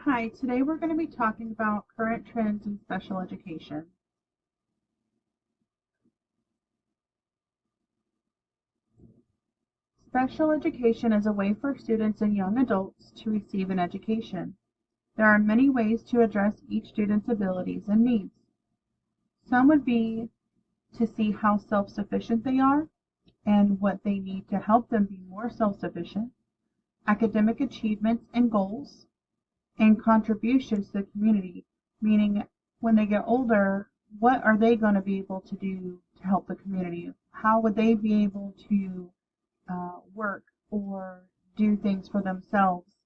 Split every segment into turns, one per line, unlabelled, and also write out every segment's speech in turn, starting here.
Hi, today we're going to be talking about current trends in special education. Special education is a way for students and young adults to receive an education. There are many ways to address each student's abilities and needs. Some would be to see how self-sufficient they are and what they need to help them be more self-sufficient, academic achievements and goals, and contributions to the community, meaning when they get older, what are they going to be able to do to help the community? How would they be able to work or do things for themselves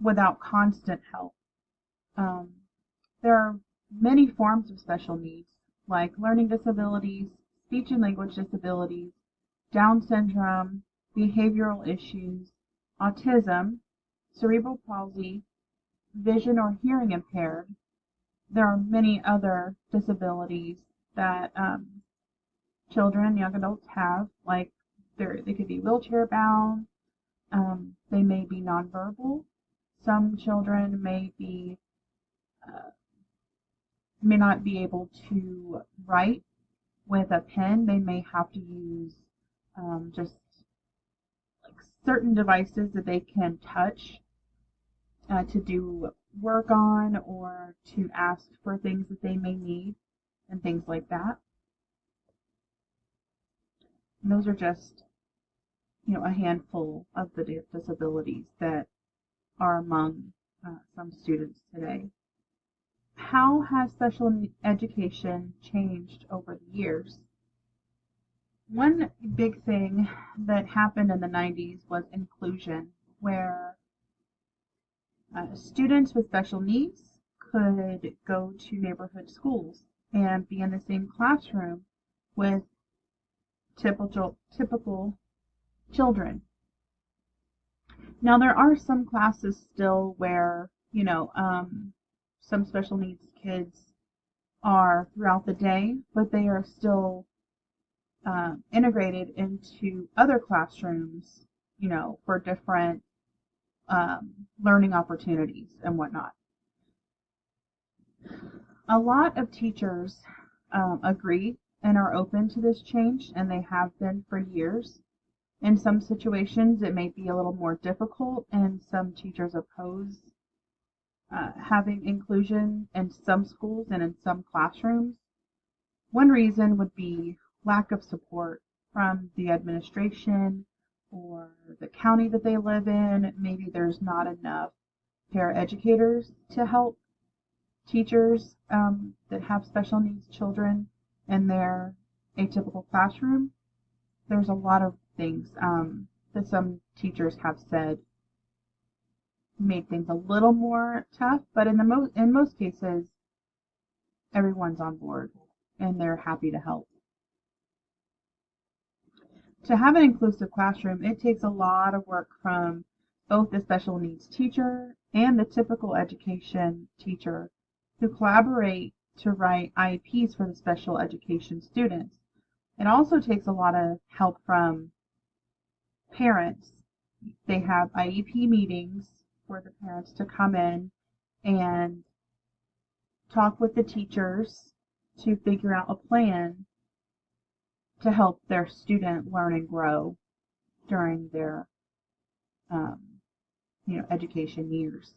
without constant help? Um, there are many forms of special needs, like learning disabilities, speech and language disabilities, Down syndrome, behavioral issues, autism, cerebral palsy, vision or hearing impaired. There are many other disabilities that children and young adults have, like they could be wheelchair bound, they may be nonverbal. Some children uh, may not be able to write with a pen. They may have to use just like certain devices that they can touch to do work on or to ask for things that they may need and things like that. And those are just, a handful of the disabilities that are among some students today. How has special education changed over the years? One big thing that happened in the 90s was inclusion, where students with special needs could go to neighborhood schools and be in the same classroom with typical children. Now there are some classes still where, some special needs kids are throughout the day, but they are still integrated into other classrooms, for different learning opportunities and whatnot. A lot of teachers agree and are open to this change, and they have been for years. In some situations, it may be a little more difficult, and some teachers oppose having inclusion in some schools and in some classrooms. One reason would be lack of support from the administration or the county that they live in. Maybe there's not enough paraeducators to help teachers that have special needs children in their atypical classroom. There's a lot of things that some teachers have said made things a little more tough, but in most cases, everyone's on board and they're happy to help. To have an inclusive classroom, it takes a lot of work from both the special needs teacher and the typical education teacher who collaborate to write IEPs for the special education students. It also takes a lot of help from parents. They have IEP meetings for the parents to come in and talk with the teachers to figure out a plan to help their student learn and grow during their um, education years.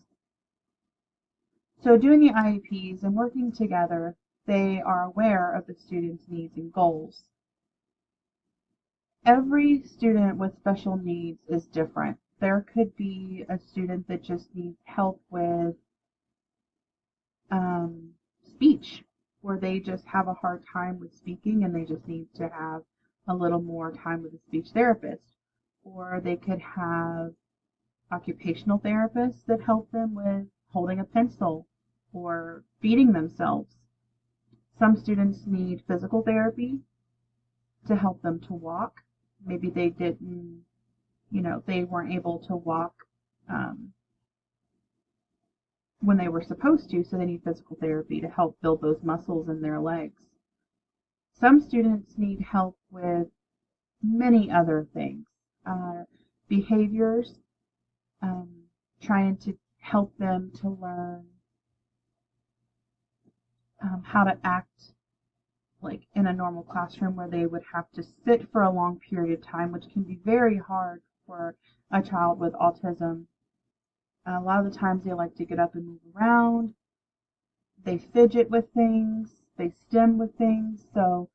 So doing the IEPs and working together, they are aware of the student's needs and goals. Every student with special needs is different. There could be a student that just needs help with speech, where they just have a hard time with speaking and they just need to have a little more time with a speech therapist. Or they could have occupational therapists that help them with holding a pencil or feeding themselves. Some students need physical therapy to help them to walk. Maybe they didn't, they weren't able to walk um, when they were supposed to, so they need physical therapy to help build those muscles in their legs. Some students need help with many other things, behaviors, um, trying to help them to learn how to act like in a normal classroom where they would have to sit for a long period of time, which can be very hard for a child with autism. A lot of the times they like to get up and move around. They fidget with things. They stim with things. So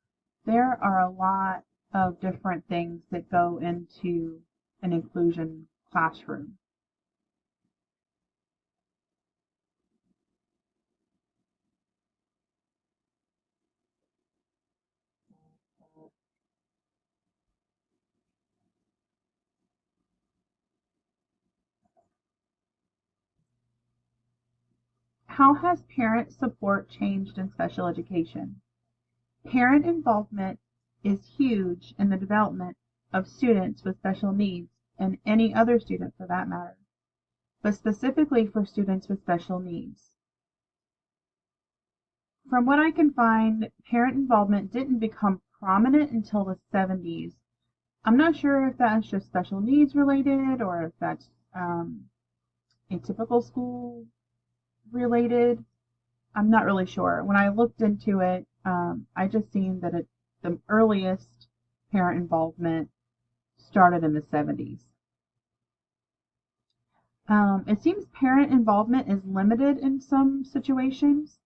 there are a lot of different things that go into an inclusion classroom. How has parent support changed in special education? Parent involvement is huge in the development of students with special needs and any other student for that matter, but specifically for students with special needs. From what I can find, parent involvement didn't become prominent until the 70s. I'm not sure if that's just special needs related or if that's atypical school related. I'm not really sure. When I looked into it, I just seen that the earliest parent involvement started in the 70s. It seems parent involvement is limited in some situations.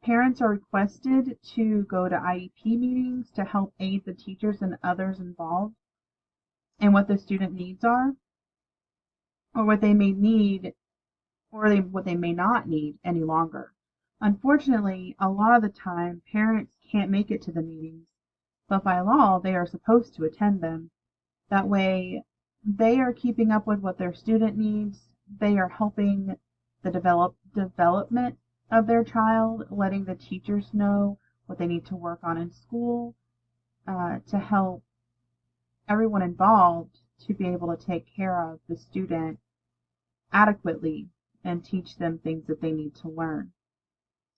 Parents are requested to go to IEP meetings to help aid the teachers and others involved in what the student needs are, or what they may need, or what they may not need any longer. Unfortunately, a lot of the time, parents can't make it to the meetings, but by law, they are supposed to attend them. That way, they are keeping up with what their student needs. They are helping the development of their child, letting the teachers know what they need to work on in school, to help everyone involved to be able to take care of the student adequately and teach them things that they need to learn.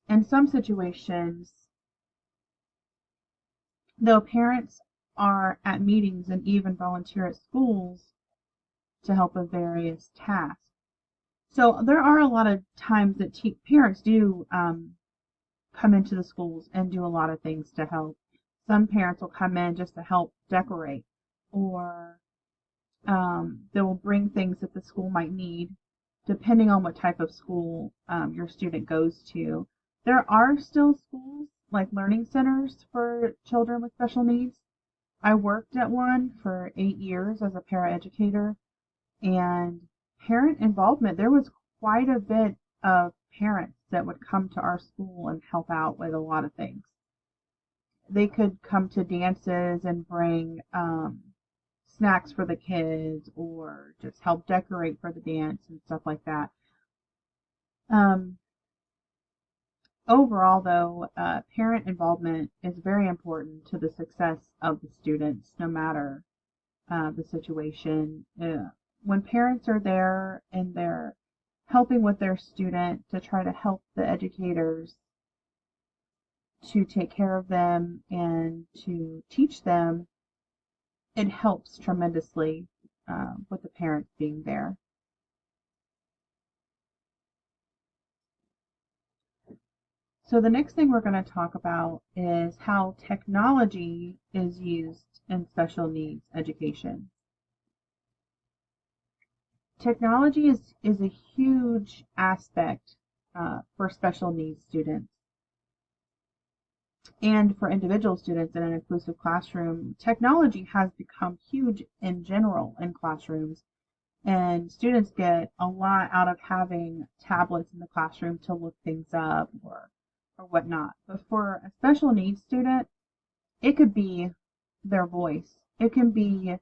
In some situations, though, parents are at meetings and even volunteer at schools to help with various tasks. So there are a lot of times that parents do come into the schools and do a lot of things to help. Some parents will come in just to help decorate, or they will bring things that the school might need, depending on what type of school your student goes to. There are still schools like learning centers for children with special needs. I worked at one for 8 years as a paraeducator, and parent involvement, there was quite a bit of parents that would come to our school and help out with a lot of things. They could come to dances and bring snacks for the kids, or just help decorate for the dance and stuff like that. Um, Overall, though, parent involvement is very important to the success of the students, no matter the situation. When parents are there and they're helping with their student to try to help the educators to take care of them and to teach them, it helps tremendously with the parents being there. So the next thing we're going to talk about is how technology is used in special needs education. Technology is a huge aspect for special needs students. And for individual students in an inclusive classroom, technology has become huge in general in classrooms, and students get a lot out of having tablets in the classroom to look things up or whatnot. But for a special needs student, it could be their voice. It can be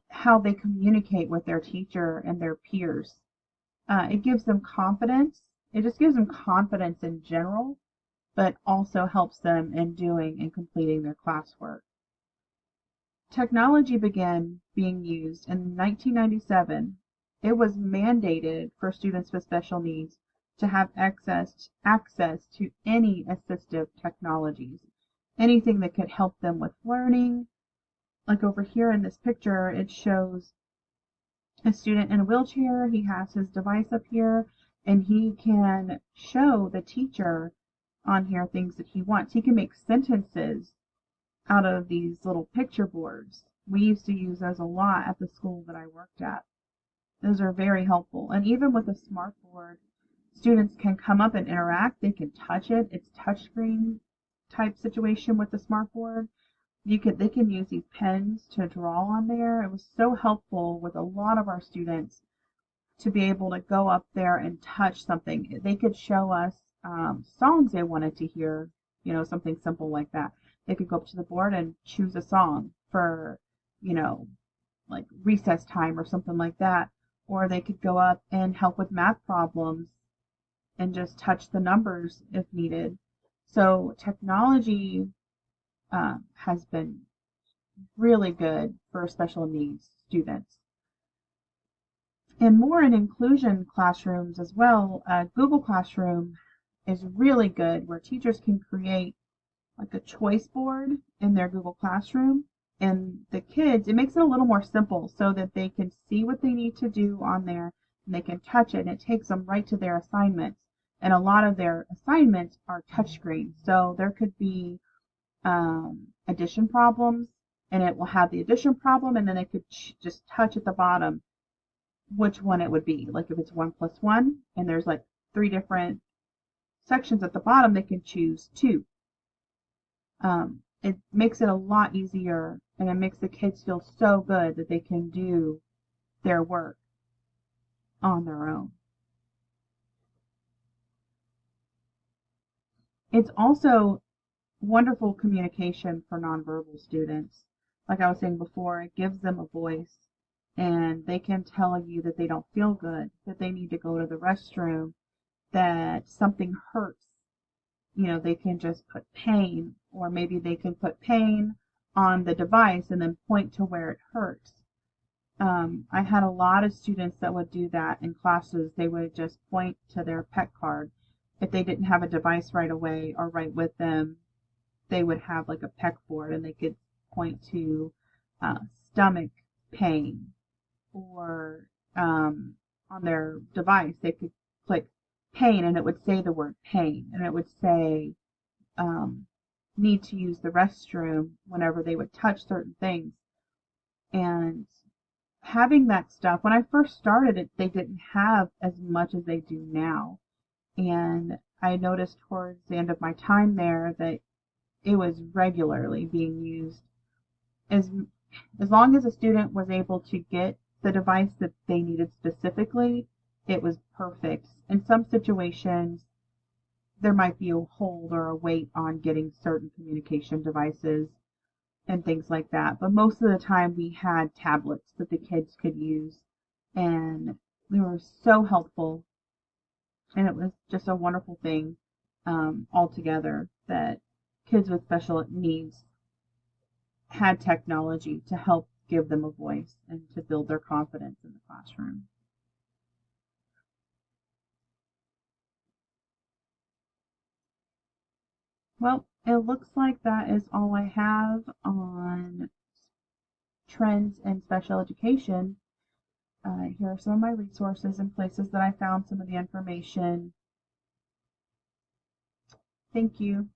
how they communicate with their teacher and their peers. It gives them confidence. It just gives them confidence in general, but also helps them in doing and completing their classwork. Technology began being used in 1997. It was mandated for students with special needs to have access to any assistive technologies, anything that could help them with learning. Like over here in this picture, it shows a student in a wheelchair. He has his device up here, and he can show the teacher on here things that he wants. He can make sentences out of these little picture boards. We used to use those a lot at the school that I worked at. Those are very helpful. And even with a smart board, students can come up and interact. They can touch it. It's touchscreen type situation with the smart board. They can use these pens to draw on there. It was so helpful with a lot of our students to be able to go up there and touch something. They could show us songs they wanted to hear, something simple like that. They could go up to the board and choose a song for, like recess time or something like that. Or they could go up and help with math problems and just touch the numbers if needed. So technology has been really good for special needs students. And more in inclusion classrooms as well, Google Classroom is really good where teachers can create like a choice board in their Google Classroom. And the kids, it makes it a little more simple so that they can see what they need to do on there and they can touch it and it takes them right to their assignments. And a lot of their assignments are touchscreen. So there could be addition problems and it will have the addition problem and then they could just touch at the bottom which one it would be. Like if it's 1 plus 1 and there's like 3 different sections at the bottom, they can choose 2. It makes it a lot easier and it makes the kids feel so good that they can do their work on their own. It's also wonderful communication for nonverbal students. Like I was saying before, it gives them a voice and they can tell you that they don't feel good, that they need to go to the restroom, that something hurts. They can just put pain, or maybe they can put pain on the device and then point to where it hurts. I had a lot of students that would do that in classes. They would just point to their PEC card. If they didn't have a device right away or right with them, they would have like a PEC board and they could point to stomach pain, or on their device they could click pain and it would say the word pain and it would say need to use the restroom whenever they would touch certain things. And having that stuff, when I first started it, they didn't have as much as they do now. And I noticed towards the end of my time there that it was regularly being used. As long as a student was able to get the device that they needed specifically, it was perfect. In some situations, there might be a hold or a wait on getting certain communication devices and things like that. But most of the time we had tablets that the kids could use and they were so helpful. And it was just a wonderful thing altogether that kids with special needs had technology to help give them a voice and to build their confidence in the classroom. Well, it looks like that is all I have on trends in special education. Here are some of my resources and places that I found some of the information. Thank you.